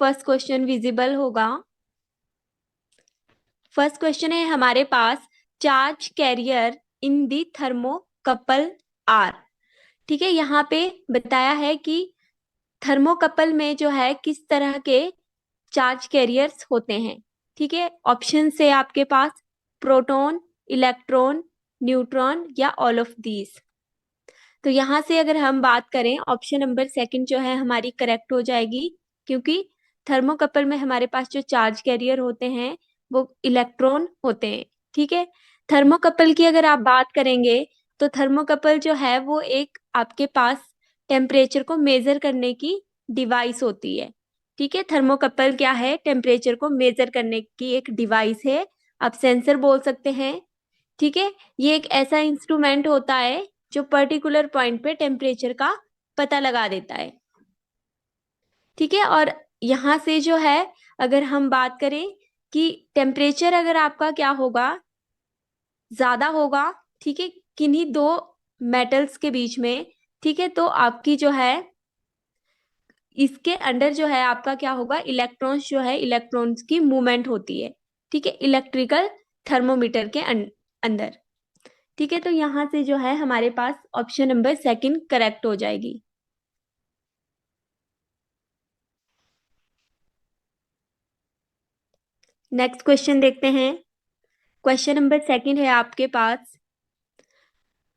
First question visible होगा। First question है हमारे पास, charge carrier in the thermocouple are. ठीक है, यहाँ पे बताया है कि थर्मोकपल में जो है किस तरह के चार्ज कैरियर्स होते हैं। ठीक है, ऑप्शन से आपके पास प्रोटॉन, इलेक्ट्रॉन, न्यूट्रॉन या ऑल ऑफ दीज। तो यहाँ से अगर हम बात करें, ऑप्शन नंबर सेकंड जो है हमारी करेक्ट हो जाएगी, क्योंकि थर्मोकपल में हमारे पास जो चार्ज कैरियर होते हैं वो इलेक्ट्रॉन होते हैं। ठीक है, थर्मोकपल की अगर आप बात करेंगे तो थर्मोकपल जो है वो एक आपके पास टेम्परेचर को मेजर करने की डिवाइस होती है। ठीक है, थर्मोकपल क्या है? टेम्परेचर को मेजर करने की एक डिवाइस है, आप सेंसर बोल सकते हैं। ठीक है, ये एक ऐसा इंस्ट्रूमेंट होता है जो पर्टिकुलर पॉइंट पे टेम्परेचर का पता लगा देता है। ठीक है, और यहाँ से जो है अगर हम बात करें कि टेम्परेचर अगर आपका क्या होगा, ज्यादा होगा, ठीक है, किन्हीं दो मेटल्स के बीच में, ठीक है, तो आपकी जो है इसके अंदर जो है आपका क्या होगा, इलेक्ट्रॉन्स जो है, इलेक्ट्रॉन्स की मूवमेंट होती है। ठीक है, इलेक्ट्रिकल थर्मोमीटर के अंदर। ठीक है, तो यहां से जो है हमारे पास ऑप्शन नंबर सेकंड करेक्ट हो जाएगी। नेक्स्ट क्वेश्चन देखते हैं। क्वेश्चन नंबर सेकंड है आपके पास,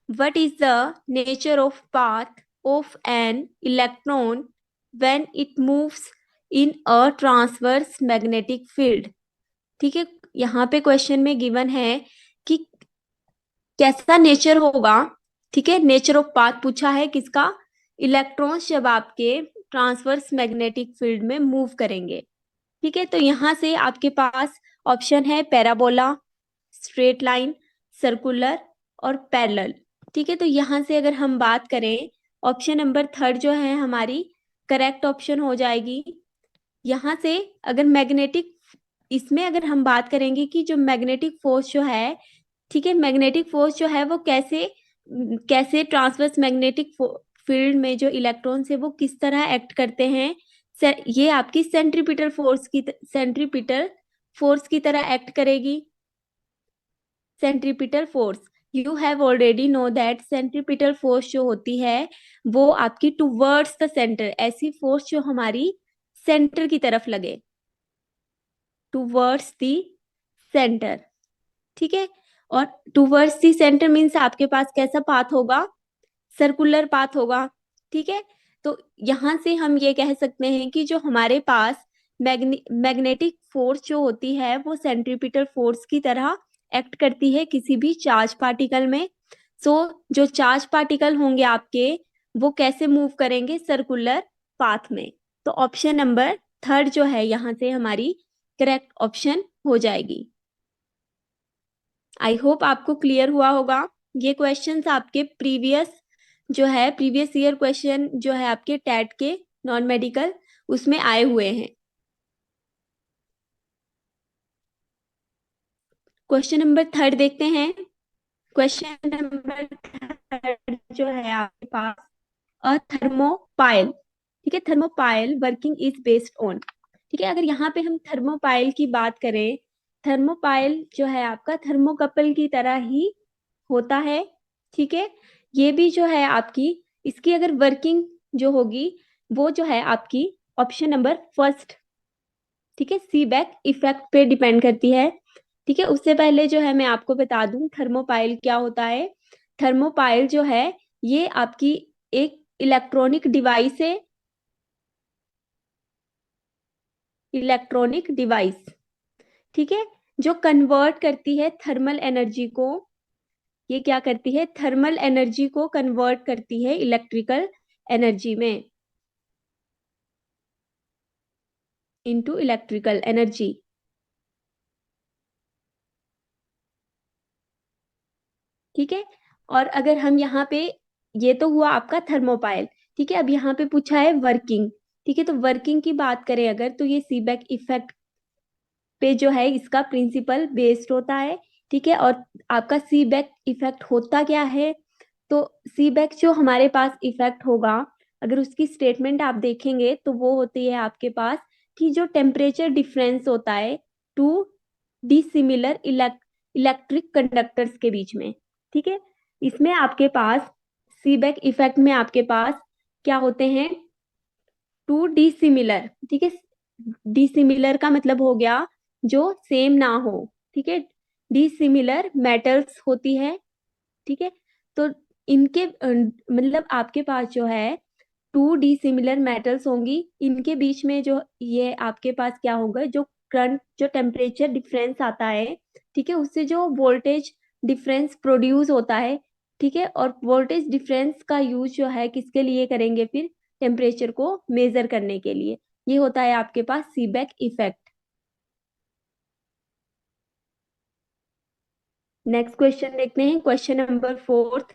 what is the nature of path of an electron when it moves in a transverse magnetic field. ठीक है, यहाँ पे क्वेश्चन में गिवन है कि कैसा नेचर होगा। ठीक है, नेचर ऑफ पाथ पूछा है किसका? इलेक्ट्रॉन्स जब आपके ट्रांसवर्स मैग्नेटिक फील्ड में मूव करेंगे। ठीक है, तो यहां से आपके पास ऑप्शन है पैराबोला, स्ट्रेट लाइन, सर्कुलर और पैरेलल। ठीक है, तो यहां से अगर हम बात करें, ऑप्शन नंबर थर्ड जो है हमारी करेक्ट ऑप्शन हो जाएगी। यहां से अगर मैग्नेटिक, इसमें अगर हम बात करेंगे कि जो मैग्नेटिक फोर्स जो है, ठीक है, मैग्नेटिक फोर्स जो है वो कैसे कैसे ट्रांसवर्स मैग्नेटिक फील्ड में जो इलेक्ट्रॉन्स है वो किस तरह एक्ट करते हैं, ये आपकी सेंट्रीपिटल फोर्स की तरह एक्ट करेगी। Centripetal force, you have already know that centripetal force जो होती है वो आपकी टूवर्ड्स द सेंटर, ऐसी फोर्स जो हमारी सेंटर की तरफ लगे, टूवर्ड्स दी सेंटर। ठीक है, और टूवर्ड्स दी सेंटर मीन्स आपके पास कैसा पाथ होगा? सर्कुलर पाथ होगा। ठीक है, तो यहां से हम ये कह सकते हैं कि जो हमारे पास मैग्नेटिक फोर्स जो होती है वो सेंट्रीपिटल फोर्स की तरह एक्ट करती है किसी भी चार्ज पार्टिकल में। सो जो चार्ज पार्टिकल होंगे आपके वो कैसे मूव करेंगे? सर्कुलर पाथ में। तो ऑप्शन नंबर थर्ड जो है यहाँ से हमारी करेक्ट ऑप्शन हो जाएगी। आई होप आपको क्लियर हुआ होगा। ये क्वेश्चंस आपके प्रीवियस ईयर क्वेश्चन जो है आपके टैट के नॉन मेडिकल उसमें आए हुए हैं। क्वेश्चन नंबर थर्ड देखते हैं। क्वेश्चन नंबर थर्ड जो है आपके पास, अ थर्मोपाइल। ठीक है, thermopile working is based on. ठीक है, अगर यहाँ पे हम थर्मोपाइल की बात करें, थर्मोपाइल जो है आपका थर्मोकपल की तरह ही होता है। ठीक है, ये भी जो है आपकी, इसकी अगर वर्किंग जो होगी वो जो है आपकी ऑप्शन नंबर फर्स्ट, ठीक है, सीबेक इफेक्ट पे डिपेंड करती है। ठीक है, उससे पहले जो है मैं आपको बता दूं थर्मोपाइल क्या होता है। थर्मोपाइल जो है ये आपकी एक इलेक्ट्रॉनिक डिवाइस है, इलेक्ट्रॉनिक डिवाइस। ठीक है, जो कन्वर्ट करती है थर्मल एनर्जी को, ये क्या करती है? थर्मल एनर्जी को कन्वर्ट करती है इलेक्ट्रिकल एनर्जी में, इनटू इलेक्ट्रिकल एनर्जी। ठीक है, और अगर हम यहाँ पे, ये तो हुआ आपका थर्मोपाइल। ठीक है, अब यहाँ पे पूछा है वर्किंग। ठीक है, तो वर्किंग की बात करें अगर, तो ये सीबेक इफेक्ट पे जो है इसका प्रिंसिपल बेस्ड होता है। ठीक है, और आपका सीबेक इफेक्ट होता क्या है? तो सीबेक जो हमारे पास इफेक्ट होगा, अगर उसकी स्टेटमेंट आप देखेंगे तो वो होती है आपके पास कि जो टेम्परेचर डिफरेंस होता है टू डिसिमिलर इलेक्ट्रिक कंडक्टर्स के बीच में, ठीक है। इसमें आपके पास सीबेक इफेक्ट में आपके पास क्या होते हैं, टू डिसिमिलर, ठीक है। डिसिमिलर का मतलब हो गया जो सेम ना हो, ठीक है। डिसिमिलर मेटल्स होती है, ठीक है। तो इनके मतलब आपके पास जो है टू डिसिमिलर मेटल्स होंगी, इनके बीच में जो ये आपके पास क्या होगा, जो करंट जो टेम्परेचर डिफरेंस आता है, ठीक है, उससे जो वोल्टेज डिफरेंस प्रोड्यूस होता है, ठीक है। और वोल्टेज डिफरेंस का यूज जो है किसके लिए करेंगे, फिर टेम्परेचर को मेजर करने के लिए। ये होता है आपके पास सीबेक इफेक्ट। नेक्स्ट क्वेश्चन देखते हैं, question number 4।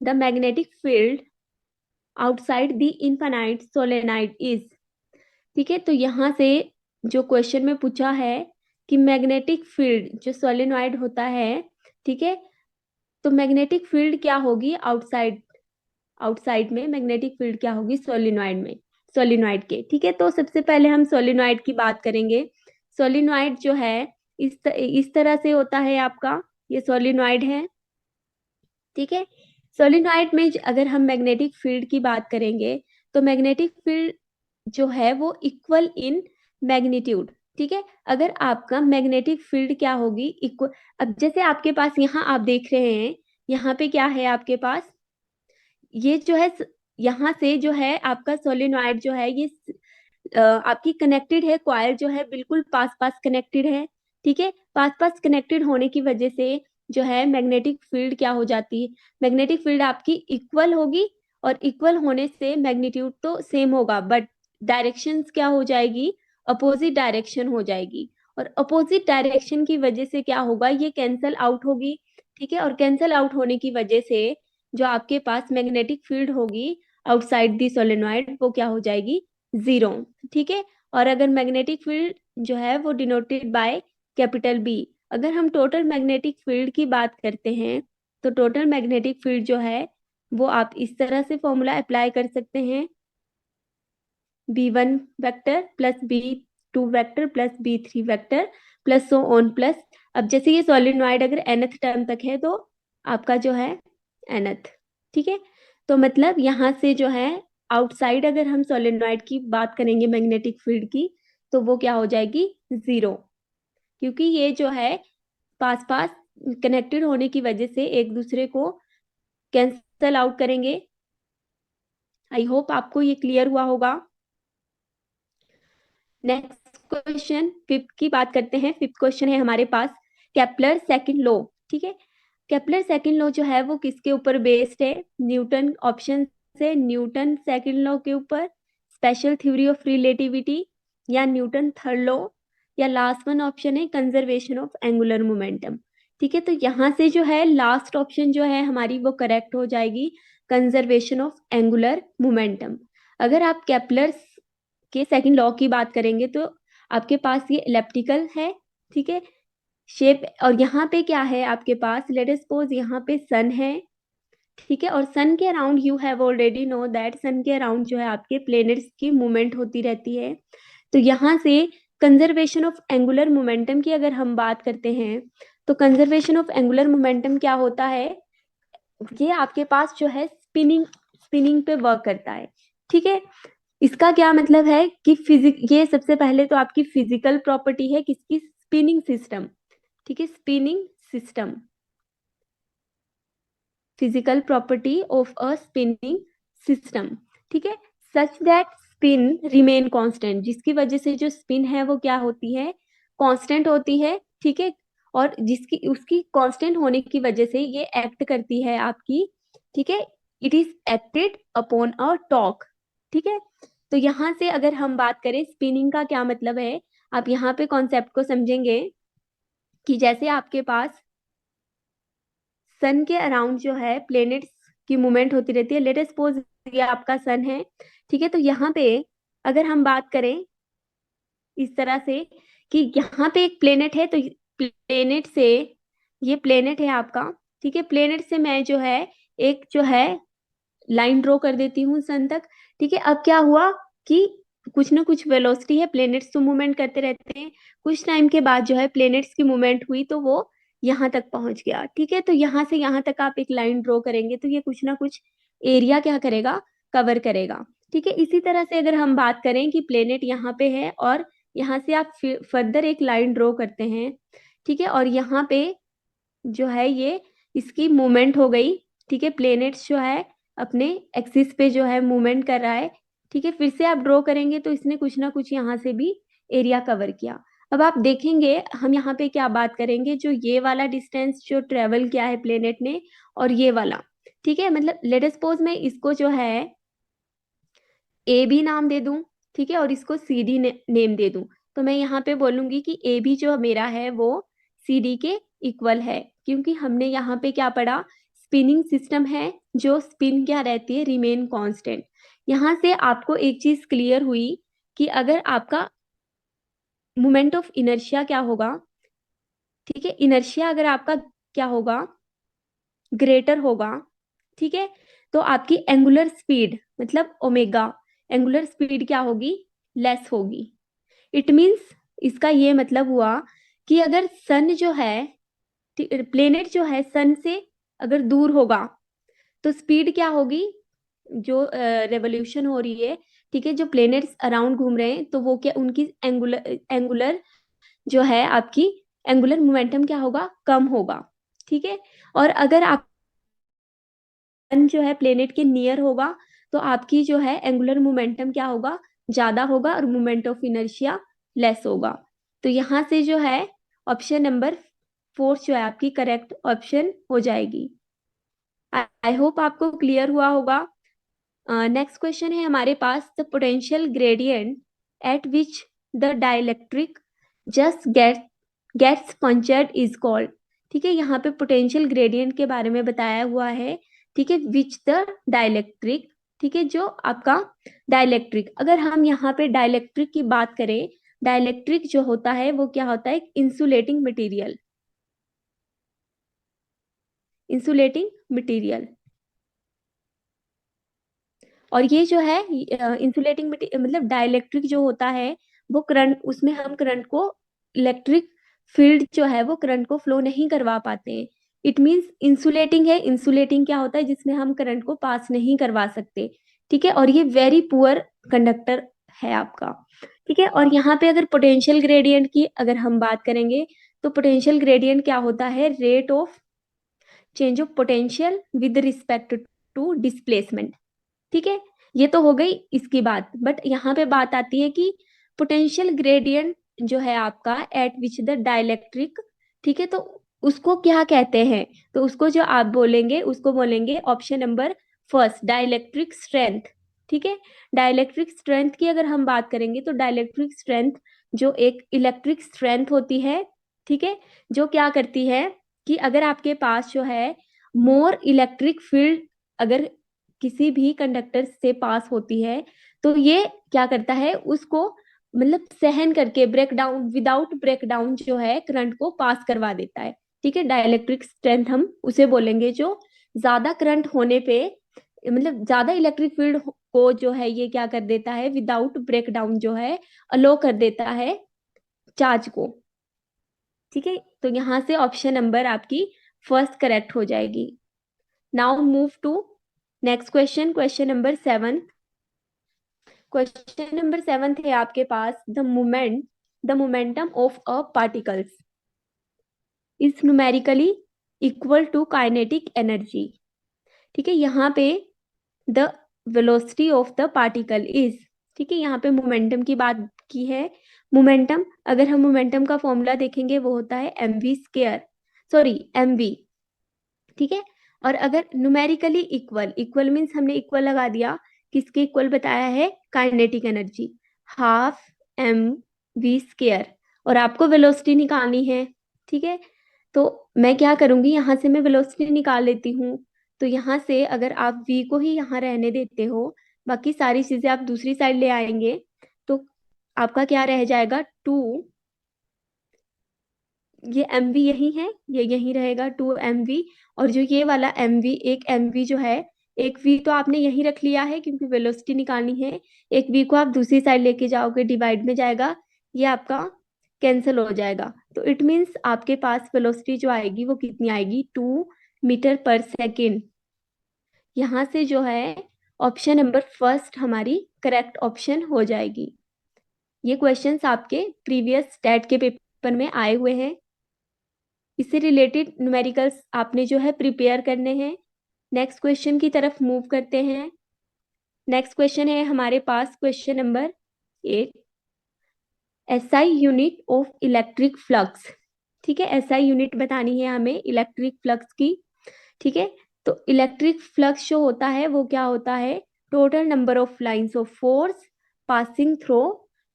The magnetic field outside the infinite solenoid is, ठीक है। तो यहाँ से जो क्वेश्चन में पूछा है कि मैग्नेटिक फील्ड जो सोलेनॉइड होता है, ठीक है, तो मैग्नेटिक फील्ड क्या होगी आउटसाइड, आउटसाइड में मैग्नेटिक फील्ड क्या होगी सोलेनॉइड में, सोलेनॉइड के, ठीक है। तो सबसे पहले हम सोलेनॉइड की बात करेंगे। सोलेनॉइड जो है इस तरह से होता है आपका, ये सोलेनॉइड है, ठीक है। सोलेनॉइड में अगर हम मैग्नेटिक फील्ड की बात करेंगे तो मैग्नेटिक फील्ड जो है वो इक्वल इन मैग्नीट्यूड, ठीक है। अगर आपका मैग्नेटिक फील्ड क्या होगी इक्वल, अब जैसे आपके पास यहाँ आप देख रहे हैं, यहाँ पे क्या है आपके पास, ये जो है यहाँ से जो है आपका सोलेनॉइड जो है ये आपकी कनेक्टेड है, कॉइल जो है बिल्कुल पास पास कनेक्टेड है, ठीक है। पास पास कनेक्टेड होने की वजह से जो है मैग्नेटिक फील्ड क्या हो जाती है, मैग्नेटिक फील्ड आपकी इक्वल होगी, और इक्वल होने से मैग्नीट्यूड तो सेम होगा बट डायरेक्शंस क्या हो जाएगी, अपोजिट डायरेक्शन हो जाएगी। और अपोजिट डायरेक्शन की वजह से क्या होगा, ये कैंसल आउट होगी, ठीक है। और कैंसल आउट होने की वजह से जो आपके पास मैग्नेटिक फील्ड होगी आउटसाइड दी सोलेनॉइड वो क्या हो जाएगी, जीरो, ठीक है। और अगर मैग्नेटिक फील्ड जो है वो डिनोटेड बाय कैपिटल बी, अगर हम टोटल मैग्नेटिक फील्ड की बात करते हैं तो टोटल मैग्नेटिक फील्ड जो है वो आप इस तरह से फॉर्मूला अप्लाई कर सकते हैं, b1 vector plus b2 vector plus b3 vector plus so on plus, अब जैसे ये सोलेनॉइड अगर nth टर्म तक है तो आपका जो है nth, ठीक है। तो मतलब यहाँ से जो है आउटसाइड अगर हम सोलेनॉइड की बात करेंगे मैग्नेटिक फील्ड की तो वो क्या हो जाएगी, जीरो, क्योंकि ये जो है पास पास कनेक्टेड होने की वजह से एक दूसरे को कैंसल आउट करेंगे। आई होप आपको ये क्लियर हुआ होगा। नेक्स्ट क्वेश्चन फिफ्थ की बात करते हैं। फिफ्थ क्वेश्चन है हमारे पास केपलर सेकंड लॉ, ठीक है। केपलर सेकंड लॉ जो है वो किसके ऊपर बेस्ड है, न्यूटन ऑप्शन से न्यूटन सेकंड लॉ के ऊपर, स्पेशल थ्योरी ऑफ रिलेटिविटी, या न्यूटन थर्ड लॉ, या लास्ट वन ऑप्शन है कंजर्वेशन ऑफ एंगुलर मोमेंटम, ठीक है। तो यहाँ से जो है लास्ट ऑप्शन जो है हमारी वो करेक्ट हो जाएगी, कंजर्वेशन ऑफ एंगुलर मोमेंटम। अगर आप केपलर के सेकंड लॉ की बात करेंगे तो आपके पास ये इलेप्टिकल है, ठीक है, शेप। और यहाँ पे क्या है आपके पास, लेट अस सपोज यहाँ पे सन है, ठीक है। और सन के around you have already know that sun के अराउंड जो है आपके प्लेनेट्स की मूवमेंट होती रहती है। तो यहाँ से कंजर्वेशन ऑफ एंगुलर मोमेंटम की अगर हम बात करते हैं तो कंजर्वेशन ऑफ एंगुलर मोमेंटम क्या होता है, ये आपके पास जो है स्पिनिंग स्पिनिंग पे वर्क करता है, ठीक है। इसका क्या मतलब है कि ये सबसे पहले तो आपकी फिजिकल प्रॉपर्टी है किसकी, स्पिनिंग सिस्टम, ठीक है, spinning system, physical property of a spinning system, ठीक है, such that spin remain constant, जिसकी वजह से जो स्पिन है वो क्या होती है, कांस्टेंट होती है, ठीक है। और जिसकी उसकी कांस्टेंट होने की वजह से ये एक्ट करती है आपकी, ठीक है, it is acted upon a torque, ठीक है। तो यहाँ से अगर हम बात करें स्पिनिंग का क्या मतलब है, आप यहाँ पे कॉन्सेप्ट को समझेंगे कि जैसे आपके पास सन के अराउंड जो है प्लेनेट्स की मूवमेंट होती रहती है, लेट अस सपोज ये आपका सन है, ठीक है। तो यहाँ पे अगर हम बात करें इस तरह से कि यहाँ पे एक प्लेनेट है, तो प्लेनेट से, ये प्लेनेट है आपका, ठीक है, प्लेनेट से मैं जो है एक जो है लाइन ड्रॉ कर देती हूँ सन तक, ठीक है। अब क्या हुआ कि कुछ ना कुछ वेलोसिटी है, प्लेनेट्स तो मूवमेंट करते रहते हैं, कुछ टाइम के बाद जो है प्लेनेट्स की मूवमेंट हुई तो वो यहाँ तक पहुंच गया। ठीक है, तो यहाँ से यहाँ तक आप एक लाइन ड्रॉ करेंगे तो ये कुछ ना कुछ एरिया क्या करेगा, कवर करेगा। ठीक है, इसी तरह से अगर हम बात करें कि प्लेनेट यहाँ पे है और यहाँ से आप फर्दर एक लाइन ड्रॉ करते हैं, ठीक है, और यहाँ पे जो है ये इसकी मूवमेंट हो गई। ठीक है, प्लेनेट्स जो है अपने एक्सिस पे जो है मूवमेंट कर रहा है। ठीक है, फिर से आप ड्रॉ करेंगे तो इसने कुछ ना कुछ यहाँ से भी एरिया कवर किया। अब आप देखेंगे हम यहाँ पे क्या बात करेंगे, जो ये वाला डिस्टेंस जो ट्रेवल किया है प्लेनेट ने और ये वाला, ठीक है, मतलब लेट अस सपोज मैं इसको जो है ए बी नाम दे दूं, ठीक है, और इसको सी डी नेम दे दूं, तो मैं यहाँ पे बोलूंगी कि ए बी जो मेरा है वो सी डी के इक्वल है, क्योंकि हमने यहाँ पे क्या पढ़ा, स्पिनिंग सिस्टम है, जो स्पिन क्या रहती है, रिमेन कांस्टेंट। यहाँ से आपको एक चीज क्लियर हुई कि अगर आपका मोमेंट ऑफ इनर्शिया क्या होगा, ठीक है, इनर्शिया अगर आपका क्या होगा, ग्रेटर होगा, ठीक है, तो आपकी एंगुलर स्पीड मतलब ओमेगा, एंगुलर स्पीड क्या होगी, लेस होगी। इट मीन्स इसका ये मतलब हुआ कि अगर सन जो है, प्लेनेट जो है सन से अगर दूर होगा तो स्पीड क्या होगी, जो रेवोल्यूशन हो रही है, ठीक है, जो प्लेनेट्स अराउंड घूम रहे हैं तो वो क्या, उनकी एंगुलर एंगुलर जो है आपकी एंगुलर मोमेंटम क्या होगा, कम होगा। ठीक है, और अगर आप सन जो है प्लेनेट के नियर होगा तो आपकी जो है एंगुलर मोमेंटम क्या होगा, ज्यादा होगा और मोमेंट ऑफ इनर्शिया लेस होगा। तो यहाँ से जो है ऑप्शन नंबर 4 जो है आपकी करेक्ट ऑप्शन हो जाएगी। आई होप आपको क्लियर हुआ होगा। नेक्स्ट क्वेश्चन है हमारे पास, the potential gradient at which the dielectric just gets punctured is called. ठीक है, यहाँ पे पोटेंशियल ग्रेडियंट के बारे में बताया हुआ है। ठीक है, विच द डाइलेक्ट्रिक, ठीक है, जो आपका डाइलेक्ट्रिक, अगर हम यहाँ पे डाइलेक्ट्रिक की बात करें, डाइलेक्ट्रिक जो होता है वो क्या होता है, इंसुलेटिंग मटेरियल, इंसुलेटिंग मटेरियल। और ये जो है इंसुलेटिंग मतलब डाइलेक्ट्रिक जो होता है वो करंट, उसमें हम करंट को, इलेक्ट्रिक फील्ड जो है वो करंट को फ्लो नहीं करवा पाते हैं। इट मींस इंसुलेटिंग है, इंसुलेटिंग क्या होता है, जिसमें हम करंट को पास नहीं करवा सकते। ठीक है, और ये वेरी पुअर कंडक्टर है आपका। ठीक है, और यहाँ पे अगर पोटेंशियल ग्रेडियंट की अगर हम बात करेंगे तो पोटेंशियल ग्रेडियंट क्या होता है, rate of change of potential with respect to displacement. ठीक है, ये तो हो गई इसकी बात, बट यहाँ पे बात आती है कि पोटेंशियल ग्रेडियंट जो है आपका एट विच द डाइलेक्ट्रिक, ठीक है, तो उसको क्या कहते हैं, तो उसको जो आप बोलेंगे उसको बोलेंगे option number first, dielectric strength. ठीक है, डाइलेक्ट्रिक स्ट्रेंथ की अगर हम बात करेंगे तो डाइलेक्ट्रिक स्ट्रेंथ जो एक इलेक्ट्रिक स्ट्रेंथ होती है, ठीक है, जो क्या करती है कि अगर आपके पास जो है मोर इलेक्ट्रिक फील्ड अगर किसी भी कंडक्टर से पास होती है तो ये क्या करता है, उसको मतलब सहन करके break down, without break down जो है करंट को पास करवा देता है। ठीक है, डाइलेक्ट्रिक स्ट्रेंथ हम उसे बोलेंगे जो ज्यादा करंट होने पे, मतलब ज्यादा इलेक्ट्रिक फील्ड को जो है ये क्या कर देता है, विदाउट ब्रेक डाउन जो है अलो कर देता है चार्ज को। ठीक है, तो यहाँ से ऑप्शन नंबर आपकी फर्स्ट करेक्ट हो जाएगी। Now move to next question, question number 7। Question number 7 है आपके पास, the momentum of a particles is numerically equal to kinetic energy. ठीक है, यहाँ पे the velocity of the particle is, ठीक है, यहाँ पे मोमेंटम की बात की है। मोमेंटम, अगर हम मोमेंटम का फॉर्मूला देखेंगे वो होता है M V square, sorry M V. ठीक है, और अगर न्यूमेरिकली इक्वल, इक्वल मीन्स हमने इक्वल लगा दिया, किसके इक्वल बताया है, kinetic energy, half M V square, और आपको वेलोसिटी निकालनी है। ठीक है, तो मैं क्या करूंगी, यहाँ से मैं वेलोसिटी निकाल लेती हूँ। तो यहाँ से अगर आप v को ही यहाँ रहने देते हो, बाकी सारी चीजें आप दूसरी साइड ले आएंगे, तो आपका क्या रह जाएगा, 2, ये एम वी यही है, ये यही रहेगा 2 एम वी, और जो ये वाला एम वी, एक एम वी जो है एक v तो आपने यहीं रख लिया है क्योंकि वेलोसिटी निकालनी है, एक v को आप दूसरी साइड लेके जाओगे, डिवाइड में जाएगा, ये आपका कैंसिल हो जाएगा। तो इट मीन्स आपके पास वेलोसिटी जो आएगी वो कितनी आएगी, 2 मीटर पर सेकेंड। यहाँ से जो है ऑप्शन नंबर फर्स्ट हमारी करेक्ट ऑप्शन हो जाएगी। ये क्वेश्चंस आपके प्रीवियस स्टैट के पेपर में आए हुए हैं। इससे रिलेटेड न्यूमेरिकल्स आपने जो है प्रिपेयर करने हैं। नेक्स्ट क्वेश्चन की तरफ मूव करते हैं। नेक्स्ट क्वेश्चन है हमारे पास question number 8, SI unit of electric flux. ठीक है, एसआई यूनिट बतानी है हमें इलेक्ट्रिक फ्लक्स की। ठीक है, तो इलेक्ट्रिक फ्लक्स जो होता है वो क्या होता है, total number of lines of force passing through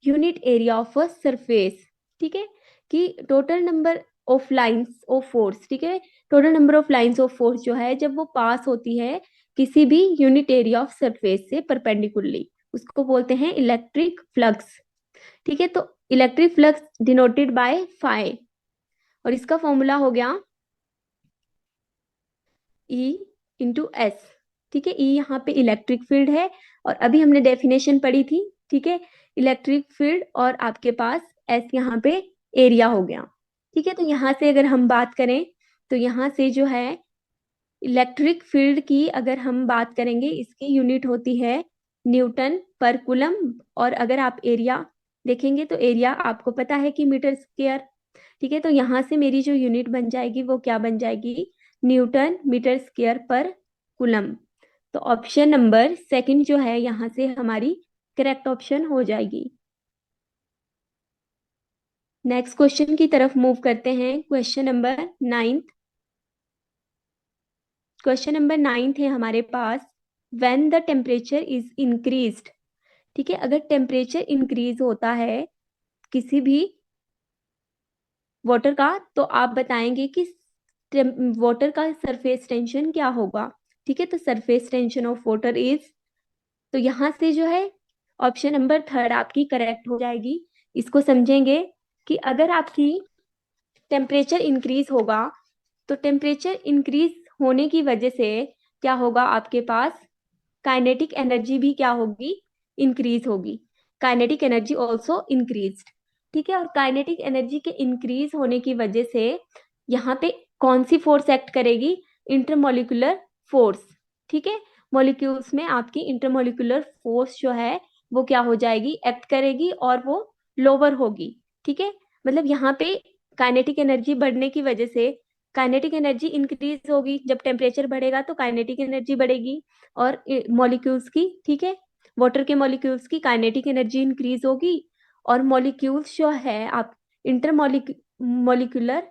unit area of a surface. ठीक है, कि total number of lines of force, ठीक है, total number of lines of force जो है जब वो पास होती है किसी भी यूनिट एरिया ऑफ सरफेस से परपेंडिकुलरली, उसको बोलते हैं इलेक्ट्रिक फ्लक्स। ठीक है, तो electric flux denoted by phi, और इसका फॉर्मूला हो गया E/S। ठीक है, E यहाँ पे इलेक्ट्रिक फील्ड है, और अभी हमने डेफिनेशन पढ़ी थी। ठीक है, इलेक्ट्रिक फील्ड, और आपके पास S यहाँ पे एरिया हो गया। ठीक है, तो यहाँ से अगर हम बात करें तो यहाँ से जो है इलेक्ट्रिक फील्ड की अगर हम बात करेंगे, इसकी यूनिट होती है न्यूटन पर कूलम, और अगर आप एरिया देखेंगे तो एरिया आपको पता है कि मीटर स्क्वायर। ठीक है, तो यहाँ से मेरी जो यूनिट बन जाएगी वो क्या बन जाएगी, न्यूटन मीटर स्क्वायर पर कूलम। तो ऑप्शन नंबर सेकंड जो है यहाँ से हमारी करेक्ट ऑप्शन हो जाएगी। नेक्स्ट क्वेश्चन की तरफ मूव करते हैं। क्वेश्चन नंबर 9, क्वेश्चन नंबर 9 है हमारे पास, when the temperature is increased. ठीक है, अगर टेम्परेचर इंक्रीज होता है किसी भी वाटर का, तो आप बताएंगे कि वाटर का सरफेस टेंशन क्या होगा। ठीक है, तो surface tension of water is, तो यहाँ से जो है ऑप्शन नंबर थर्ड आपकी करेक्ट हो जाएगी। इसको समझेंगे कि अगर आपकी टेम्परेचर इंक्रीज होगा तो टेम्परेचर इंक्रीज होने की वजह से क्या होगा, आपके पास काइनेटिक एनर्जी भी क्या होगी, इंक्रीज होगी। Kinetic energy also increase. ठीक है, और काइनेटिक एनर्जी के इंक्रीज होने की वजह से यहाँ पे कौन सी फोर्स एक्ट करेगी, इंटरमोलिकुलर फोर्स। ठीक है, मॉलिक्यूल्स में आपकी इंटरमोलिकुलर फोर्स जो है वो क्या हो जाएगी, एक्ट करेगी, और वो लोअर होगी। ठीक है, मतलब यहाँ पे काइनेटिक एनर्जी बढ़ने की वजह से काइनेटिक एनर्जी इंक्रीज होगी, जब टेम्परेचर बढ़ेगा तो काइनेटिक एनर्जी बढ़ेगी, और मॉलिक्यूल्स की, ठीक है, वाटर के मॉलिक्यूल्स की काइनेटिक एनर्जी इंक्रीज होगी, और मॉलिक्यूल्स जो है आप इंटरमोलिकुलर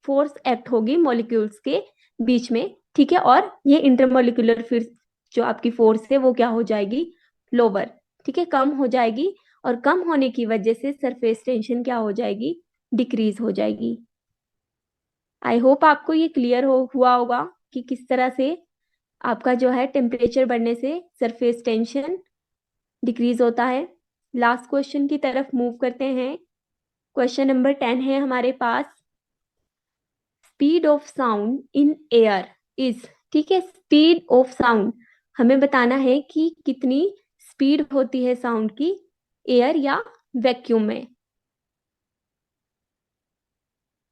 फोर्स एक्ट होगी मॉलिक्यूल्स के बीच में। ठीक है, और ये इंटरमोलिकुलर फिर जो आपकी फोर्स है वो क्या हो जाएगी, लोअर। ठीक है, कम हो जाएगी, और कम होने की वजह से सरफेस टेंशन क्या हो जाएगी, डिक्रीज हो जाएगी। आई होप आपको ये क्लियर हुआ होगा कि किस तरह से आपका जो है टेम्परेचर बढ़ने से सरफेस टेंशन डिक्रीज होता है। लास्ट क्वेश्चन की तरफ मूव करते हैं। क्वेश्चन नंबर 10 है हमारे पास, speed of sound in air is. ठीक है, स्पीड ऑफ साउंड हमें बताना है कि कितनी स्पीड होती है साउंड की एयर या वैक्यूम में।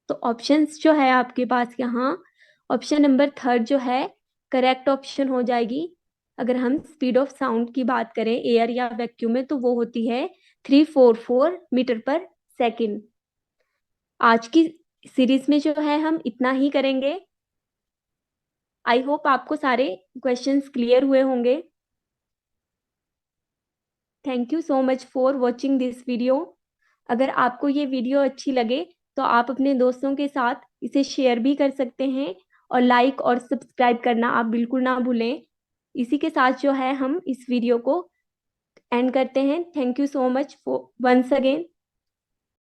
तो ऑप्शंस जो है आपके पास यहाँ, ऑप्शन नंबर थर्ड जो है करेक्ट ऑप्शन हो जाएगी। अगर हम स्पीड ऑफ साउंड की बात करें एयर या वैक्यूम में, तो वो होती है 344 मीटर पर सेकेंड। आज की सीरीज में जो है हम इतना ही करेंगे। आई होप आपको सारे क्वेश्चंस क्लियर हुए होंगे। Thank you so much for watching this video. अगर आपको ये वीडियो अच्छी लगे तो आप अपने दोस्तों के साथ इसे शेयर भी कर सकते हैं, और लाइक और सब्सक्राइब करना आप बिल्कुल ना भूलें। इसी के साथ जो है हम इस वीडियो को एंड करते हैं। Thank you so much for once again.